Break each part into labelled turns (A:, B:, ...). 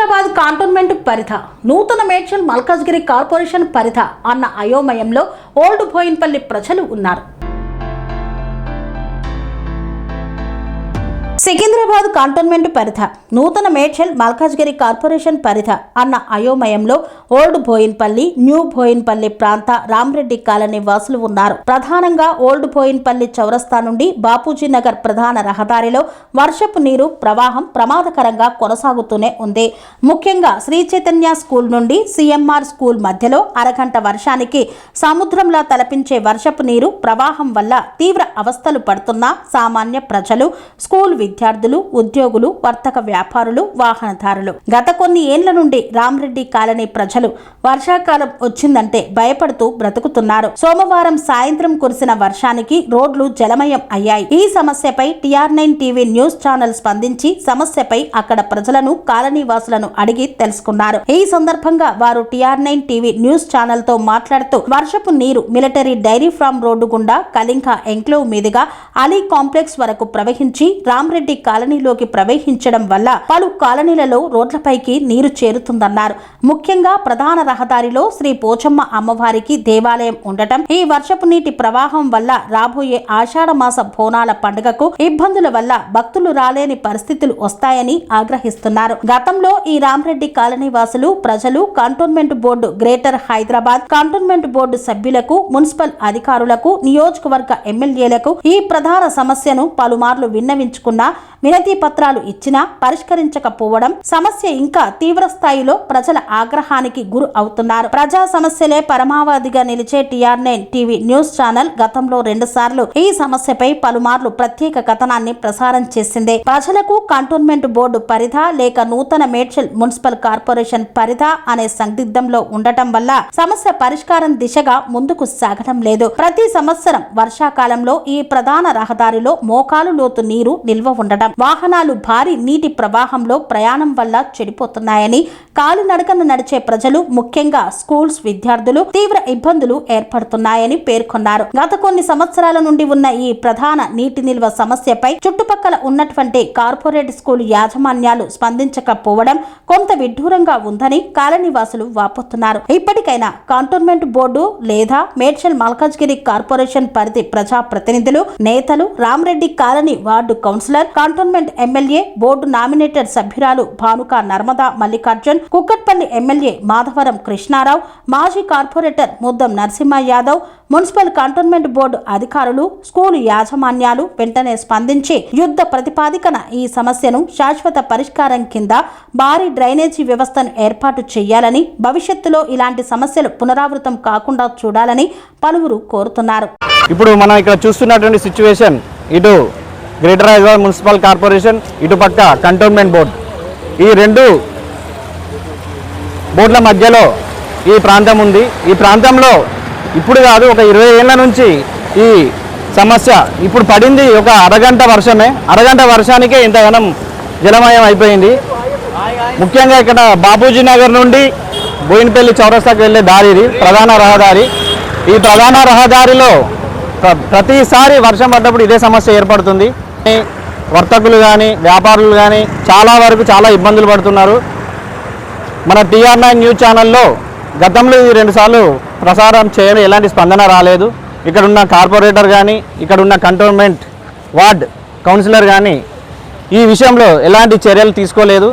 A: Secunderabad cantonment పరిధ నూతన Medchal Malkajgiri corporation పరిధ అన్న అయోమయంలో ఓల్డ్ బోయిన్పల్లి ప్రజలు ఉన్నారు. సికింద్రాబాద్ కంటోన్మెంట్ పరిధ నూతన మేడ్చల్ మల్కాజ్గిరి కార్పొరేషన్ పరిధ అన్న అయోమయంలో ఓల్డ్ బోయిన్పల్లి, న్యూ బోయిన్పల్లి ప్రాంత రామ్రెడ్డి కాలనీ వాసులు ఉన్నారు. ప్రధానంగా ఓల్డ్ బోయిన్పల్లి చౌరస్తా నుండి బాపూజీ నగర్ ప్రధాన రహదారిలో వర్షపు నీరు ప్రవాహం ప్రమాదకరంగా కొనసాగుతూనే ఉంది. ముఖ్యంగా శ్రీ చైతన్య స్కూల్ నుండి సిఎంఆర్ స్కూల్ మధ్యలో అరగంట వర్షానికి సముద్రంలా తలపించే వర్షపు నీరు ప్రవాహం వల్ల తీవ్ర అవస్థలు పడుతున్న సామాన్య ప్రజలు, స్కూల్ విద్యార్థులు, ఉద్యోగులు, వర్తక వ్యాపారులు, వాహనదారులు గత కొన్ని ఏండ్ల నుండి రామ్రెడ్డి కాలనీ ప్రజలు వర్షాకాలం వచ్చిందంటే భయపడుతూ బ్రతుకుతున్నారు. సోమవారం సాయంత్రం కురిసిన వర్షానికి రోడ్లు జలమయం అయ్యాయి. ఈ సమస్యపై TR9 టీవీ న్యూస్ ఛానల్ స్పందించి సమస్యపై అక్కడ ప్రజలను, కాలనీ వాసులను అడిగి తెలుసుకున్నారు. ఈ సందర్భంగా వారు TR9 టీవీ న్యూస్ ఛానల్ తో మాట్లాడుతూ వర్షపు నీరు మిలిటరీ డైరీ ఫార్మ్ రోడ్డు గుండా కళింక ఎంక్లేవ్ మీదుగా అలీ కాంప్లెక్స్ వరకు ప్రవహించి రామ్రెడ్డి కాలనీలోకి ప్రవహించడం వల్ల పలు కాలనీలలో రోడ్లపైకి నీరు చేరుతుందన్నారు. ముఖ్యంగా ప్రధాన రహదారిలో శ్రీ పోచమ్మ అమ్మవారికి దేవాలయం ఉండటం, ఈ వర్షపు నీటి ప్రవాహం వల్ల రాబోయే ఆషాఢ మాస బోనాల పండుగకు ఇబ్బందుల వల్ల భక్తులు రాలేని పరిస్థితులు వస్తాయని ఆగ్రహిస్తున్నారు. గతంలో ఈ రామ్రెడ్డి కాలనీ వాసులు, ప్రజలు cantonment board, greater Hyderabad cantonment board సభ్యులకు, మున్సిపల్ అధికారులకు, నియోజకవర్గ ఎమ్మెల్యేలకు ఈ ప్రధాన సమస్యను పలుమార్లు విన్నవించుకున్న వినతి పత్రాలు ఇచ్చినా పరిష్కరించకపోవడం, సమస్య ఇంకా తీవ్ర స్థాయిలో ప్రజల ఆగ్రహానికి గురి అవుతున్నారు. ప్రజా సమస్యలే పరమావధిగా నిలిచే TR9 టీవీ న్యూస్ ఛానల్ గతంలో 2 సార్లు ఈ సమస్యపై పలుమార్లు ప్రత్యేక కథనాన్ని ప్రసారం చేసింది. ప్రజలకు కంటోన్మెంట్ బోర్డు పరిధ లేక నూతన మేడ్చల్ మున్సిపల్ కార్పొరేషన్ పరిధ అనే సందిగ్ధంలో ఉండటం వల్ల సమస్య పరిష్కారం దిశగా ముందుకు సాగడం లేదు. ప్రతి సంవత్సరం వర్షాకాలంలో ఈ ప్రధాన రహదారిలో మోకాలు లోతు నీరు నిల్వ ఉండటం, వాహనాలు భారీ నీటి ప్రవాహంలో ప్రయాణం వల్ల చెడిపోతున్నాయని, కాలినడకన నడిచే ప్రజలు, ముఖ్యంగా స్కూల్స్ విద్యార్థులు తీవ్ర ఇబ్బందులు ఏర్పడుతున్నాయని పేర్కొన్నారు. గత కొన్ని సంవత్సరాల నుండి ఉన్న ఈ ప్రధాన నీటి నిల్వ సమస్యపై చుట్టుపక్కల ఉన్నటువంటి కార్పొరేట్ స్కూల్ యాజమాన్యాలు స్పందించకపోవడం కొంత విడ్డూరంగా ఉందని కాలనీవాసులు వాపోతున్నారు. ఇప్పటికైనా కంటోన్మెంట్ బోర్డు లేదా మేడ్చల్ మల్కాజ్గిరి కార్పొరేషన్ పరిధి ప్రజా ప్రతినిధులు, నేతలు, Ramreddy colony ward councillor, cantonment MLA, board nominated సభ్యురాలు భానుక నర్మదా మల్లికార్జున్, కుక్కట్పల్లి ఎమ్మెల్యే మాధవరం కృష్ణారావు, మాజీ corporator Muddam Narasimha Yadav, municipal cantonment board అధికారులు, స్కూలు యాజమాన్యాలు వెంటనే స్పందించి యుద్ధ ప్రతిపాదికన ఈ సమస్యను శాశ్వత పరిష్కారం కింద భారీ డ్రైనేజీ వ్యవస్థను ఏర్పాటు చేయాలని, భవిష్యత్తులో ఇలాంటి సమస్యలు పునరావృతం కాకుండా చూడాలని పలువురు కోరుతున్నారు.
B: ఇప్పుడు మనం ఇక్కడ చూస్తున్నటువంటి సిచ్యువేషన్, ఇటు గ్రేటర్ హైదరాబాద్ మున్సిపల్ కార్పొరేషన్, ఇటుపక్క కంటోన్మెంట్ బోర్డు, ఈ 2 బోర్డుల మధ్యలో ఈ ప్రాంతం ఉంది. ఈ ప్రాంతంలో ఇప్పుడు కాదు, ఒక 20 ఏళ్ల నుంచి ఈ సమస్య. ఇప్పుడు పడింది ఒక అరగంట వర్షమే, అరగంట వర్షానికే ఇంతగానం జలమయం అయిపోయింది. ముఖ్యంగా ఇక్కడ బాపూజీ నగర్ నుండి బోయినపల్లి చౌరస్తాకు వెళ్ళే దారి, ఇది ప్రధాన రహదారి. ఈ ప్రధాన రహదారిలో ప్రతిసారి వర్షం పడ్డప్పుడు ఇదే సమస్య ఏర్పడుతుంది. వర్తకులు కానీ, వ్యాపారులు కానీ చాలా వరకు చాలా ఇబ్బందులు పడుతున్నారు. మన TR9 న్యూస్ ఛానల్లో గతంలో ఇది 2 సార్లు ప్రసారం చేయడం ఎలాంటి స్పందన రాలేదు. ఇక్కడున్న కార్పొరేటర్ కానీ, ఇక్కడున్న కంటోన్మెంట్ వార్డ్ కౌన్సిలర్ కానీ ఈ విషయంలో ఎలాంటి చర్యలు తీసుకోలేదు.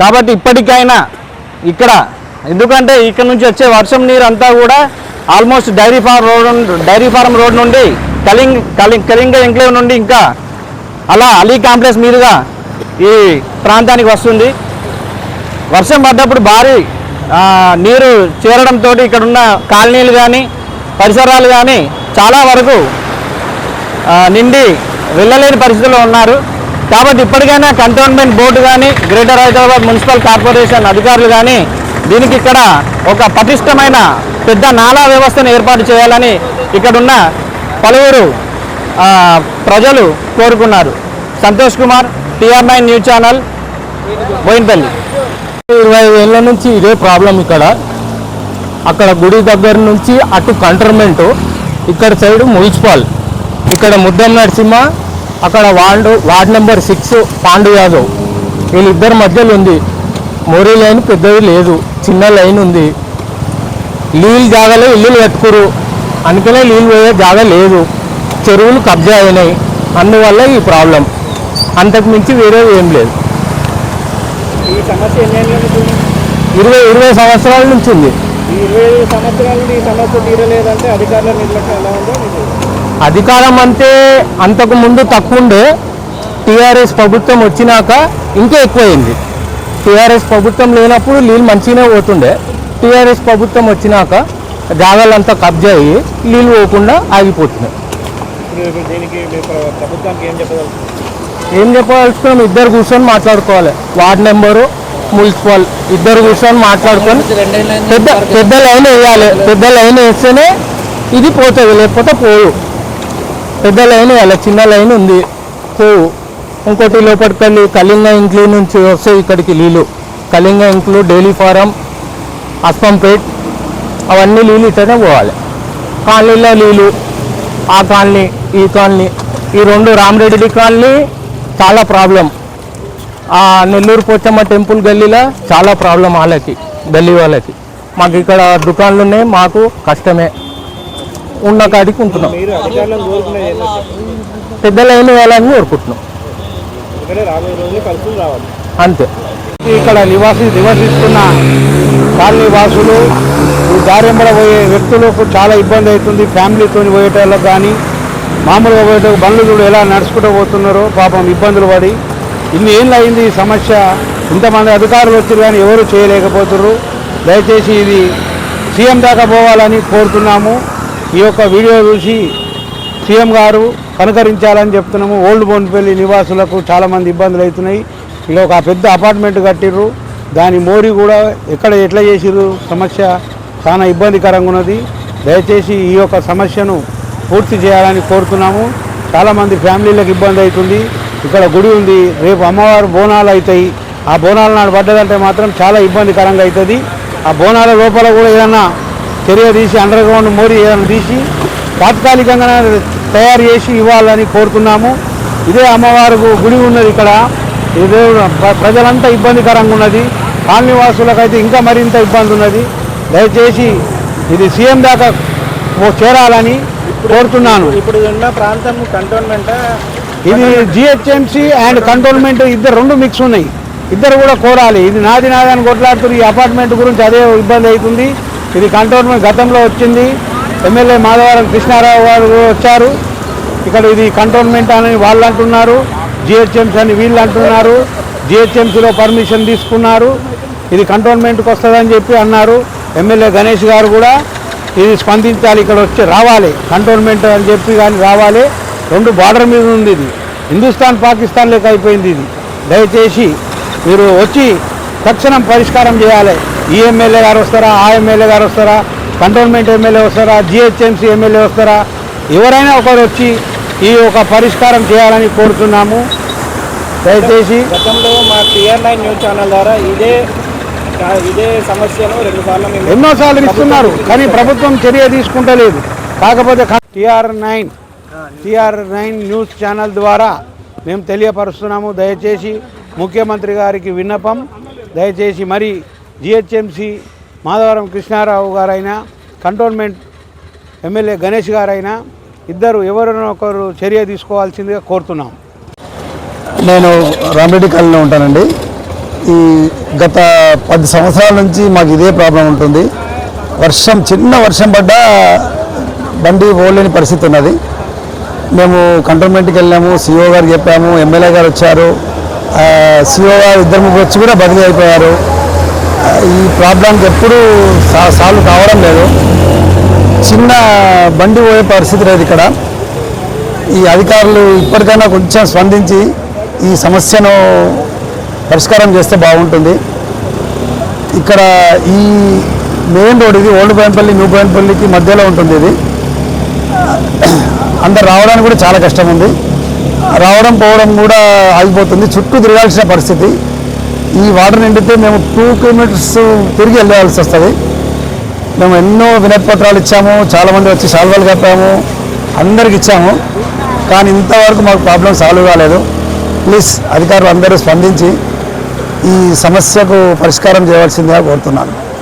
B: కాబట్టి ఇప్పటికైనా ఇక్కడ, ఎందుకంటే ఇక్కడ నుంచి వచ్చే వర్షం నీరు అంతా కూడా ఆల్మోస్ట్ డైరీ ఫార్మ్ రోడ్ నుండి కళింగ ఎంక్లేవ్ నుండి ఇంకా అలా అలీ కాంప్లెక్స్ మీదుగా ఈ ప్రాంతానికి వస్తుంది. వర్షం పడ్డప్పుడు భారీ నీరు చేరడంతో ఇక్కడున్న కాలనీలు కానీ, పరిసరాలు కానీ చాలా వరకు నిండి వెళ్ళలేని పరిస్థితుల్లో ఉన్నారు. కాబట్టి ఇప్పటికైనా కంటోన్మెంట్ బోర్డు కానీ, గ్రేటర్ హైదరాబాద్ మున్సిపల్ కార్పొరేషన్ అధికారులు కానీ దీనికి ఇక్కడ ఒక పటిష్టమైన పెద్ద నాలా వ్యవస్థను ఏర్పాటు చేయాలని ఇక్కడున్న పలువురు ప్రజలు కోరుకున్నారు. Santosh Kumar, TR9 news channel, Bowenpally.
C: 20 ఏళ్ల నుంచి ఇదే ప్రాబ్లం. ఇక్కడ అక్కడ గుడి దగ్గర నుంచి అటు కంటోన్మెంట్, ఇక్కడ సైడ్ మున్సిపల్, ఇక్కడ ముద్దం నరసింహ, అక్కడ వార్డ్ నెంబర్ 6 పాండు యాదవ్, వీళ్ళిద్దరి మధ్యలో ఉంది. మోరీ లైన్ పెద్దది లేదు, చిన్న లైన్ ఉంది. నీళ్ళు జాగాలో ఇల్లులు కట్టుకురు, అందుకనే నీళ్ళు పోయే జాగా లేదు. చెరువులు కబ్జా అయినాయి, అందువల్ల ఈ ప్రాబ్లం. అంతకు మించి వేరే ఏం లేదు.
B: ఈ సమస్య ఎన్ని ఏళ్ళ నుంచి ఉంది?
C: 20 సంవత్సరాల నుంచి ఉంది.
B: ఈ 25 సంవత్సరాల నుండి ఈ సమస్య తీరలేదంటే అధికారుల నిర్లక్ష్యం ఎలా ఉందో మీకు?
C: అధికారం అంటే అంతకు ముందు తక్కువ ఉండే, టీఆర్ఎస్ ప్రభుత్వం వచ్చినాక ఇంకా ఎక్కువైంది. టీఆర్ఎస్ ప్రభుత్వం లేనప్పుడు నీళ్ళు మంచిగానే పోతుండే. టీఆర్ఎస్ ప్రభుత్వం వచ్చినాక జాగాలంతా కబ్జా అయ్యి నీళ్ళు పోకుండా ఆగిపోతున్నాయి.
B: ఇప్పుడు దీనికి ప్రభుత్వానికి ఏం చెప్పగలుగుతుంది?
C: ఏం చెప్పాల్సుకున్నాం, ఇద్దరు కూర్చొని మాట్లాడుకోవాలి. వార్డ్ నెంబరు, మున్సిపల్ ఇద్దరు కూర్చొని మాట్లాడుకొని పెద్ద లైన్ వేయాలి. పెద్ద లైన్ వేస్తేనే ఇది పోతుంది, లేకపోతే పోవు. పెద్ద లైన్ వేయాలి, చిన్న లైన్ ఉంది పోవు. ఇంకోటి లోపలికి వెళ్ళి కళింగ ఇంక్లూ నుంచి వస్తాయి ఇక్కడికి నీళ్ళు. కళింగ ఇంక్లూ, డైలీ ఫారం, అస్పంపేట్ అవన్నీ నీళ్ళు ఇట్లనే పోవాలి. కాలనీలో నీళ్ళు, ఆ కాలనీ ఈ కాలనీ, ఈ రెండు రామరెడ్డి కాలనీ చాలా ప్రాబ్లం. ఆ నెల్లూరు పోచమ్మ టెంపుల్ గల్లీలో చాలా ప్రాబ్లం వాళ్ళకి, గల్లీ వాళ్ళకి. మాకు ఇక్కడ దుకాణాలు ఉన్నాయి, మాకు కష్టమే, ఉన్న కాడికి ఉంటున్నాం.
B: మీరు అధికారులను కోరుకునేది
C: పెద్ద లైన్ వేయాలని కోరుకుంటున్నాం,
B: రాబోయే రోజులు కలుపులు రావాలి
C: అంతే.
B: ఇక్కడ నివసిస్తున్న కాలనీ వాసులు, ఈ దారింబడ పోయే వ్యక్తులకు చాలా ఇబ్బంది అవుతుంది. ఫ్యామిలీతో పోయేటోళ్ళకి కానీ మామూలుగా పోయేట బండ్లు చూడు ఎలా నడుచుకుంటూ పోతున్నారో పాపం ఇబ్బందులు పడి. ఇన్ని ఏళ్ళు అయింది ఈ సమస్య, ఇంతమంది అధికారులు వచ్చారు కానీ ఎవరు చేయలేకపోతున్నారు. దయచేసి ఇది సీఎం దాకా పోవాలని కోరుతున్నాము. ఈ యొక్క వీడియో చూసి సీఎం గారు కనుకరించాలని చెప్తున్నాము. ఓల్డ్ బోన్పల్లి నివాసులకు చాలామంది ఇబ్బందులు అవుతున్నాయి. ఇలా ఒక పెద్ద అపార్ట్మెంట్ కట్టిర్రు, దాని మోరీ కూడా ఎట్లా చేసిర్రు, సమస్య చాలా ఇబ్బందికరంగా ఉన్నది. దయచేసి ఈ యొక్క సమస్యను పూర్తి చేయాలని కోరుతున్నాము. చాలామంది ఫ్యామిలీలకు ఇబ్బంది అవుతుంది. ఇక్కడ గుడి ఉంది, రేపు అమ్మవారు బోనాలు అవుతాయి. ఆ బోనాల నాడు పడ్డదంటే మాత్రం చాలా ఇబ్బందికరంగా అవుతుంది. ఆ బోనాల లోపల కూడా ఏదన్నా చర్య తీసి అండర్ గ్రౌండ్ మోరీ ఏదైనా తీసి తాత్కాలికంగా తయారు చేసి ఇవ్వాలని కోరుతున్నాము. ఇదే అమ్మవారు గుడి ఉన్నది ఇక్కడ, ఇదే ప్రజలంతా ఇబ్బందికరంగా ఉన్నది. కాలనీ వాసులకైతే ఇంకా మరింత ఇబ్బంది ఉన్నది. దయచేసి ఇది సీఎం దాకా చేరాలని కోరుతున్నాను. ఇప్పుడు ఉన్న ప్రాంతం కంటోన్మెంట్,
D: ఇది జిహెచ్ఎంసీ అండ్ కంటోన్మెంట్ ఇద్దరు రెండు మిక్స్ ఉన్నాయి. ఇద్దరు కూడా కోరాలి. ఇది నాది అని కొట్లాడుతున్నారు. ఈ అపార్ట్మెంట్ గురించి అదే ఇబ్బంది అవుతుంది. ఇది కంటోన్మెంట్ గతంలో వచ్చింది, ఎమ్మెల్యే మాధవరం కృష్ణారావు గారు వచ్చారు. ఇక్కడ ఇది కంటోన్మెంట్ అని వాళ్ళు అంటున్నారు, జిహెచ్ఎంసీ అని వీళ్ళు అంటున్నారు. జిహెచ్ఎంసీలో పర్మిషన్ తీసుకున్నారు, ఇది కంటోన్మెంట్కి వస్తుందని చెప్పి అన్నారు. ఎమ్మెల్యే గణేష్ గారు కూడా ఇది స్పందించాలి, ఇక్కడ వచ్చి రావాలి కంటోన్మెంట్ అని చెప్పి కానీ రావాలి. రెండు బార్డర్ మీద ఉంది, ఇది హిందుస్థాన్ పాకిస్తాన్ లెక్క అయిపోయింది. ఇది దయచేసి మీరు వచ్చి తక్షణం పరిష్కారం చేయాలి. ఈ ఎమ్మెల్యే గారు వస్తారా, ఆ ఎమ్మెల్యే గారు వస్తారా, కంటోన్మెంట్ ఎమ్మెల్యే వస్తారా, జిహెచ్ఎంసీ ఎమ్మెల్యే వస్తారా, ఎవరైనా ఒకరు వచ్చి ఈ ఒక పరిష్కారం చేయాలని కోరుతున్నాము. దయచేసి
B: గతంలో మా TR9 న్యూస్ ఛానల్ ద్వారా ఇదే సమస్యను 2 సార్లు
D: ఎన్నోసార్లు ఇస్తున్నారు, కానీ ప్రభుత్వం చర్య తీసుకుంటలేదు. కాకపోతే TR9 న్యూస్ ఛానల్ ద్వారా మేము తెలియపరుస్తున్నాము. దయచేసి ముఖ్యమంత్రి గారికి విన్నపం, దయచేసి మరి జిహెచ్ఎంసీ మాధవరం కృష్ణారావు గారైనా, కంటోన్మెంట్ ఎమ్మెల్యే గణేష్ గారైనా ఇద్దరు ఎవరైనా ఒకరు చర్య తీసుకోవాల్సిందిగా కోరుతున్నాం.
E: నేను రామరెడ్డి కాలనీలో ఉంటానండి. ఈ గత 10 సంవత్సరాల నుంచి మాకు ఇదే ప్రాబ్లం ఉంటుంది. చిన్న వర్షం పడ్డా బండి పోలేని పరిస్థితి ఉన్నది. మేము కంటోన్మెంట్కి వెళ్ళాము, సిఓ గారు చెప్పాము, ఎమ్మెల్యే గారు వచ్చారు, సిఓ గారు 2-3 వచ్చి కూడా బదిలీ అయిపోయారు. ఈ ప్రాబ్లంకి ఎప్పుడూ సాల్వ్ కావడం లేదు. చిన్న బండి పోయే పరిస్థితి లేదు ఇక్కడ. ఈ అధికారులు ఇప్పటికైనా కొంచెం స్పందించి ఈ సమస్యను పరిష్కారం చేస్తే బాగుంటుంది. ఇక్కడ ఈ మెయిన్ రోడ్ ఇది ఓల్డ్ బోయినపల్లి న్యూ బోయినపల్లికి మధ్యలో ఉంటుంది. ఇది అందరు రావడానికి కూడా చాలా కష్టం ఉంది. రావడం పోవడం కూడా ఆగిపోతుంది, చుట్టూ తిరగాల్సిన పరిస్థితి. ఈ వాటర్ నిండితే మేము 2 కిలోమీటర్స్ తిరిగి వెళ్ళాల్సి వస్తుంది. మేము ఎన్నో వినతి పత్రాలు ఇచ్చాము, చాలామంది వచ్చి సాల్వాలు కప్పాము, అందరికి ఇచ్చాము, కానీ ఇంతవరకు మాకు ప్రాబ్లం సాల్వ్ కాలేదు. ప్లీజ్ అధికారులు అందరూ స్పందించి ఈ సమస్యకు పరిష్కారం చేయవలసిందిగా కోరుతున్నాను.